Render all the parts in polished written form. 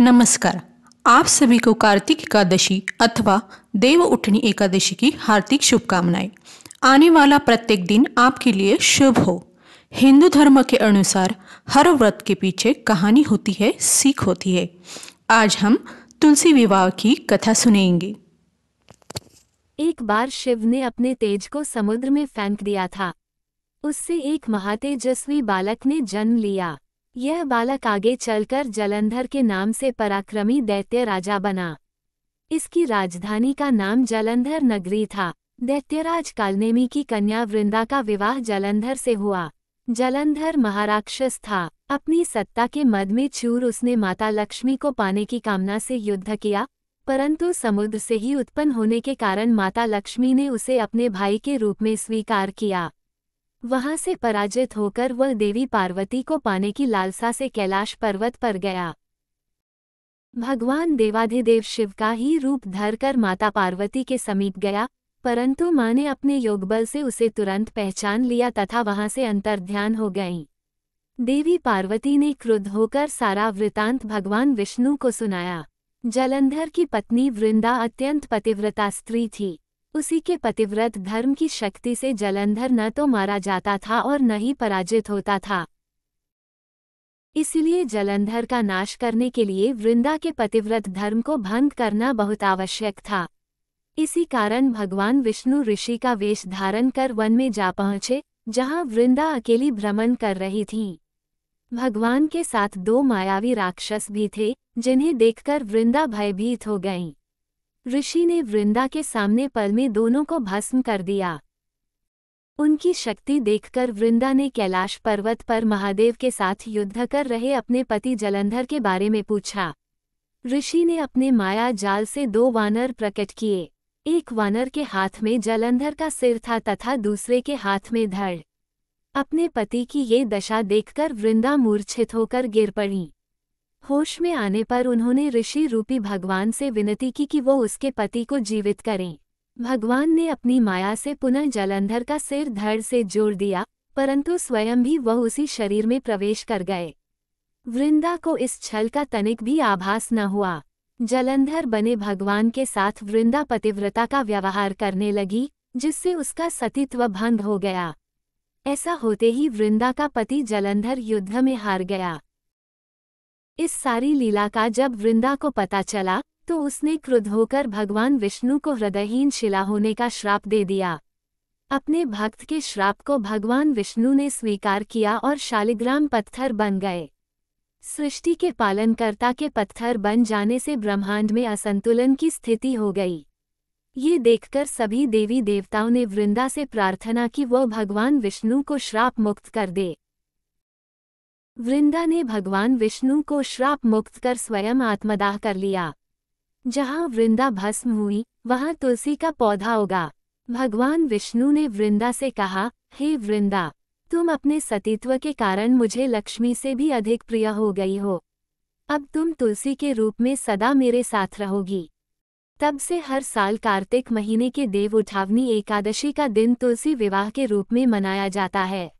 नमस्कार। आप सभी को कार्तिक एकादशी अथवा देव उठनी एकादशी की हार्दिक शुभकामनाएं। आने वाला प्रत्येक दिन आपके लिए शुभ हो। हिंदू धर्म के अनुसार हर व्रत के पीछे कहानी होती है, सीख होती है। आज हम तुलसी विवाह की कथा सुनेंगे। एक बार शिव ने अपने तेज को समुद्र में फेंक दिया था। उससे एक महातेजस्वी बालक ने जन्म लिया। यह बालक आगे चलकर जलंधर के नाम से पराक्रमी दैत्य राजा बना। इसकी राजधानी का नाम जलंधर नगरी था। दैत्यराज कालनेमी की कन्या वृंदा का विवाह जलंधर से हुआ। जलंधर महाराक्षस था। अपनी सत्ता के मद में चूर उसने माता लक्ष्मी को पाने की कामना से युद्ध किया, परंतु समुद्र से ही उत्पन्न होने के कारण माता लक्ष्मी ने उसे अपने भाई के रूप में स्वीकार किया। वहां से पराजित होकर वह देवी पार्वती को पाने की लालसा से कैलाश पर्वत पर गया। भगवान देवाधिदेव शिव का ही रूप धरकर माता पार्वती के समीप गया, परंतु मां ने अपने योगबल से उसे तुरंत पहचान लिया तथा वहां से अंतर्ध्यान हो गईं। देवी पार्वती ने क्रुद्ध होकर सारा वृतांत भगवान विष्णु को सुनाया। जलंधर की पत्नी वृंदा अत्यंत पतिव्रता स्त्री थी। उसी के पतिव्रत धर्म की शक्ति से जलंधर न तो मारा जाता था और न ही पराजित होता था। इसलिए जलंधर का नाश करने के लिए वृंदा के पतिव्रत धर्म को भंग करना बहुत आवश्यक था। इसी कारण भगवान विष्णु ऋषि का वेश धारण कर वन में जा पहुंचे, जहां वृंदा अकेली भ्रमण कर रही थी। भगवान के साथ दो मायावी राक्षस भी थे, जिन्हें देखकर वृंदा भयभीत हो गईं। ऋषि ने वृंदा के सामने पल में दोनों को भस्म कर दिया। उनकी शक्ति देखकर वृंदा ने कैलाश पर्वत पर महादेव के साथ युद्ध कर रहे अपने पति जलंधर के बारे में पूछा। ऋषि ने अपने माया जाल से दो वानर प्रकट किए। एक वानर के हाथ में जलंधर का सिर था तथा दूसरे के हाथ में धड़। अपने पति की ये दशा देखकर वृंदा मूर्छित होकर गिर पड़ी। होश में आने पर उन्होंने ऋषि रूपी भगवान से विनती की कि वो उसके पति को जीवित करें। भगवान ने अपनी माया से पुनः जलंधर का सिर धड़ से जोड़ दिया, परंतु स्वयं भी वह उसी शरीर में प्रवेश कर गए। वृंदा को इस छल का तनिक भी आभास न हुआ। जलंधर बने भगवान के साथ वृंदा पतिव्रता का व्यवहार करने लगी, जिससे उसका सतीत्व भंग हो गया। ऐसा होते ही वृंदा का पति जलंधर युद्ध में हार गया। इस सारी लीला का जब वृंदा को पता चला, तो उसने क्रुद्ध होकर भगवान विष्णु को हृदयहीन शिला होने का श्राप दे दिया। अपने भक्त के श्राप को भगवान विष्णु ने स्वीकार किया और शालिग्राम पत्थर बन गए। सृष्टि के पालनकर्ता के पत्थर बन जाने से ब्रह्मांड में असंतुलन की स्थिति हो गई। ये देखकर सभी देवी देवताओं ने वृंदा से प्रार्थना की वह भगवान विष्णु को श्राप मुक्त कर दे। वृंदा ने भगवान विष्णु को श्राप मुक्त कर स्वयं आत्मदाह कर लिया। जहां वृंदा भस्म हुई, वहां तुलसी का पौधा उगा। भगवान विष्णु ने वृंदा से कहा, हे वृंदा, तुम अपने सतीत्व के कारण मुझे लक्ष्मी से भी अधिक प्रिय हो गई हो। अब तुम तुलसी के रूप में सदा मेरे साथ रहोगी। तब से हर साल कार्तिक महीने के देव उठावनी एकादशी का दिन तुलसी विवाह के रूप में मनाया जाता है।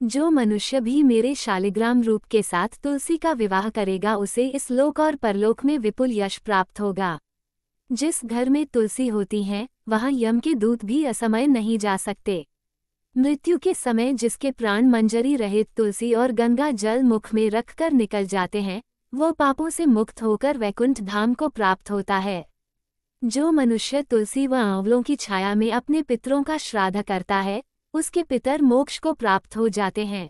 जो मनुष्य भी मेरे शालिग्राम रूप के साथ तुलसी का विवाह करेगा, उसे इस लोक और परलोक में विपुल यश प्राप्त होगा। जिस घर में तुलसी होती है, वहां यम के दूत भी असमय नहीं जा सकते। मृत्यु के समय जिसके प्राण मंजरी रहित तुलसी और गंगा जल मुख में रखकर निकल जाते हैं, वो पापों से मुक्त होकर वैकुंठ धाम को प्राप्त होता है। जो मनुष्य तुलसी व आंवलों की छाया में अपने पितरों का श्राद्ध करता है, उसके पितर मोक्ष को प्राप्त हो जाते हैं।